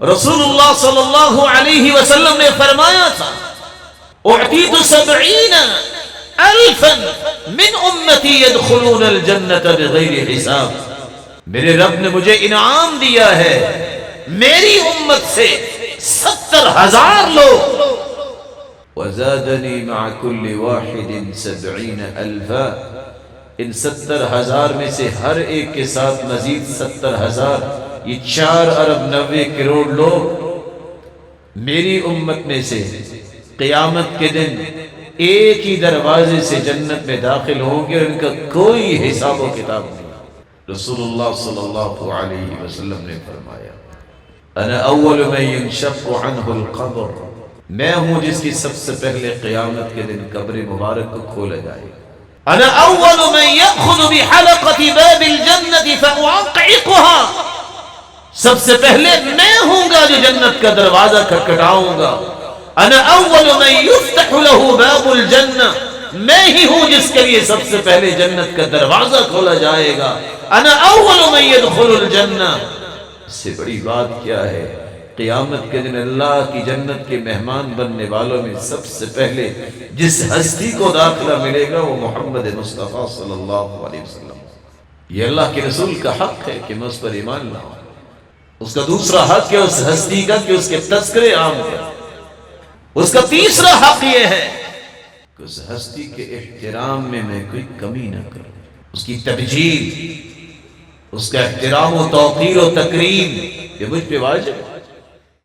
رسول صلی اللہ علیہ وسلم نے فرمایا تھا اعطیت 70,000 من امتی يدخلون الجنت بغیر حساب، میرے رب نے مجھے انعام دیا ہے میری امت سے 70,000 لوگ، وزادنی مع کل واحد 70,000، ان 70,000 میں سے ہر ایک کے ساتھ مزید 70,000، یہ 4 ارب 90 کروڑ لوگ میری امت میں سے قیامت کے دن ایک ہی دروازے سے جنت میں داخل ہوں گے اور ان کا کوئی حساب و کتاب نہیں۔ رسول اللہ صلی اللہ علیہ وسلم نے فرمایا انا اول من ينشق عنه القبر، میں ہوں جس کی سب سے پہلے قیامت کے دن قبر مبارک کو کھولا جائے گا۔ انا اول من يأخذ بحلقة باب الجنة فأعقعقها، سب سے پہلے میں ہوں گا جو جنت کا دروازہ کھٹکھٹاؤں گا۔ انا اول من يفتح له باب الجنة، میں ہی ہوں جس کے لیے سب سے پہلے جنت کا دروازہ کھولا جائے گا۔ انا اول من يدخل الجنة، اس سے بڑی بات کیا ہے؟ قیامت کے دن اللہ کی جنت کے مہمان بننے والوں میں سب سے پہلے جس ہستی کو داخلہ ملے گا وہ محمد مصطفیٰ صلی اللہ علیہ وسلم۔ یہ اللہ کے رسول کا حق ہے کہ میں اس پر ایمان لاؤں۔ اس کا دوسرا حق ہے اس ہستی کا کہ اس کے تذکرے عام کریں۔ اس کا تیسرا حق یہ ہے کہ اس ہستی کے احترام میں میں کوئی کمی نہ کروں، اس کی تبجیل، اس کا احترام و توقیر و تکریم، یہ مجھ پہ واجب ہے۔